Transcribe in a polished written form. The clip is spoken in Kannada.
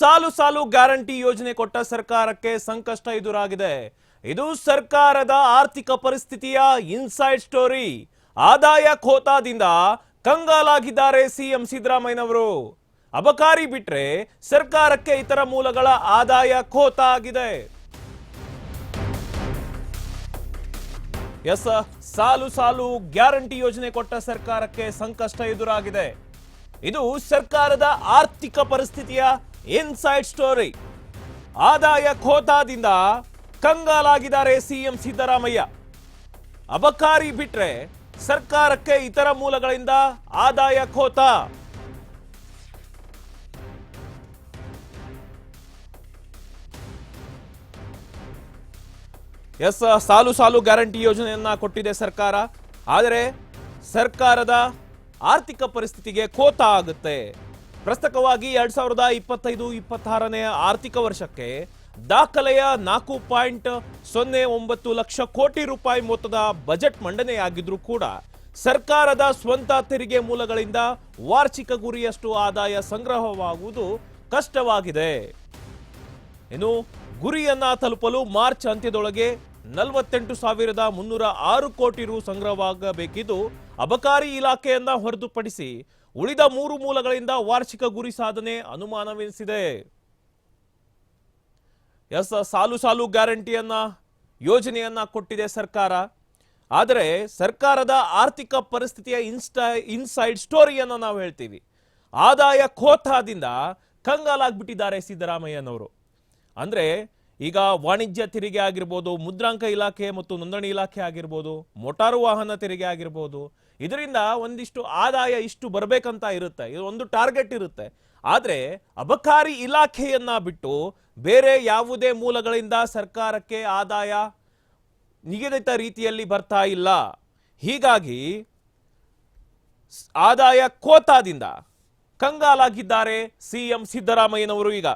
ಸಾಲು ಸಾಲು ಗ್ಯಾರಂಟಿ ಯೋಜನೆ ಕೊಟ್ಟ ಸರ್ಕಾರಕ್ಕೆ ಸಂಕಷ್ಟ ಎದುರಾಗಿದೆ. ಇದು ಸರ್ಕಾರದ ಆರ್ಥಿಕ ಪರಿಸ್ಥಿತಿಯ ಇನ್ಸೈಡ್ ಸ್ಟೋರಿ. ಆದಾಯ ಖೋತಾದಿಂದ ಕಂಗಾಲಾಗಿದ್ದಾರೆ ಸಿಎಂ ಸಿದ್ದರಾಮಯ್ಯನವರು. ಅಬಕಾರಿ ಬಿಟ್ರೆ ಸರ್ಕಾರಕ್ಕೆ ಇತರ ಮೂಲಗಳ ಆದಾಯ ಖೋತ ಆಗಿದೆ. ಎಸ್, ಸಾಲು ಸಾಲು ಗ್ಯಾರಂಟಿ ಯೋಜನೆ ಕೊಟ್ಟ ಸರ್ಕಾರಕ್ಕೆ ಸಂಕಷ್ಟ ಎದುರಾಗಿದೆ. ಇದು ಸರ್ಕಾರದ ಆರ್ಥಿಕ ಪರಿಸ್ಥಿತಿಯ ಇನ್ಸೈಡ್ ಸ್ಟೋರಿ. ಆದಾಯ ಖೋತಾದಿಂದ ಕಂಗಾಲಾಗಿದ್ದಾರೆ ಸಿಎಂ ಸಿದ್ದರಾಮಯ್ಯ. ಅಬಕಾರಿ ಬಿಟ್ರೆ ಸರ್ಕಾರಕ್ಕೆ ಇತರ ಮೂಲಗಳಿಂದ ಆದಾಯ ಖೋತ. ಎಸ್, ಸಾಲು ಸಾಲು ಗ್ಯಾರಂಟಿ ಯೋಜನೆಯನ್ನ ಕೊಟ್ಟಿದೆ ಸರ್ಕಾರ. ಆದರೆ ಸರ್ಕಾರದ ಆರ್ಥಿಕ ಪರಿಸ್ಥಿತಿಗೆ ಖೋತ ಆಗುತ್ತೆ. ಪ್ರಸಕ್ತವಾಗಿ 2025-26ನೇ ಆರ್ಥಿಕ ವರ್ಷಕ್ಕೆ ದಾಖಲೆಯ 4.09 ಲಕ್ಷ ಕೋಟಿ ರೂಪಾಯಿ ಮೊತ್ತದ ಬಜೆಟ್ ಮಂಡನೆಯಾಗಿದ್ರೂ ಕೂಡ ಸರ್ಕಾರದ ಸ್ವಂತ ತೆರಿಗೆ ಮೂಲಗಳಿಂದ ವಾರ್ಷಿಕ ಗುರಿಯಷ್ಟು ಆದಾಯ ಸಂಗ್ರಹವಾಗುವುದು ಕಷ್ಟವಾಗಿದೆ. ಇನ್ನು ಗುರಿಯನ್ನ ತಲುಪಲು ಮಾರ್ಚ್ ಅಂತ್ಯದೊಳಗೆ 48,306 ಕೋಟಿ ರು ಸಂಗ್ರಹವಾಗಬೇಕಿದ್ದು, ಅಬಕಾರಿ ಇಲಾಖೆಯನ್ನ ಹೊರತುಪಡಿಸಿ ಉಳಿದ 3 ಮೂಲಗಳಿಂದ ವಾರ್ಷಿಕ ಗುರಿ ಸಾಧನೆ ಅನುಮಾನವೆನಿಸಿದೆ. ಎಸ್, ಸಾಲು ಸಾಲು ಗ್ಯಾರಂಟಿಯನ್ನ ಯೋಜನೆಯನ್ನ ಕೊಟ್ಟಿದೆ ಸರ್ಕಾರ. ಆದರೆ ಸರ್ಕಾರದ ಆರ್ಥಿಕ ಪರಿಸ್ಥಿತಿಯ ಇನ್ಸೈಡ್ ಸ್ಟೋರಿಯನ್ನ ನಾವು ಹೇಳ್ತೀವಿ. ಆದಾಯ ಖೋತಾದಿಂದ ಕಂಗಾಲಾಗ್ಬಿಟ್ಟಿದ್ದಾರೆ ಸಿದ್ದರಾಮಯ್ಯನವರು. ಅಂದ್ರೆ ಈಗ ವಾಣಿಜ್ಯ ತೆರಿಗೆ ಆಗಿರ್ಬೋದು, ಮುದ್ರಾಂಕ ಇಲಾಖೆ ಮತ್ತು ನೋಂದಣಿ ಇಲಾಖೆ ಆಗಿರ್ಬೋದು, ಮೋಟಾರು ವಾಹನ ತೆರಿಗೆ ಆಗಿರ್ಬೋದು, ಇದರಿಂದ ಒಂದಿಷ್ಟು ಆದಾಯ ಇಷ್ಟು ಬರಬೇಕಂತ ಇರುತ್ತೆ, ಇದು ಒಂದು ಟಾರ್ಗೆಟ್ ಇರುತ್ತೆ. ಆದರೆ ಅಬಕಾರಿ ಇಲಾಖೆಯನ್ನ ಬಿಟ್ಟು ಬೇರೆ ಯಾವುದೇ ಮೂಲಗಳಿಂದ ಸರ್ಕಾರಕ್ಕೆ ಆದಾಯ ನಿಗದಿತ ರೀತಿಯಲ್ಲಿ ಬರ್ತಾ ಇಲ್ಲ. ಹೀಗಾಗಿ ಆದಾಯ ಖೋತಾದಿಂದ ಕಂಗಾಲಾಗಿದ್ದಾರೆ ಸಿಎಂ ಸಿದ್ದರಾಮಯ್ಯನವರು. ಈಗ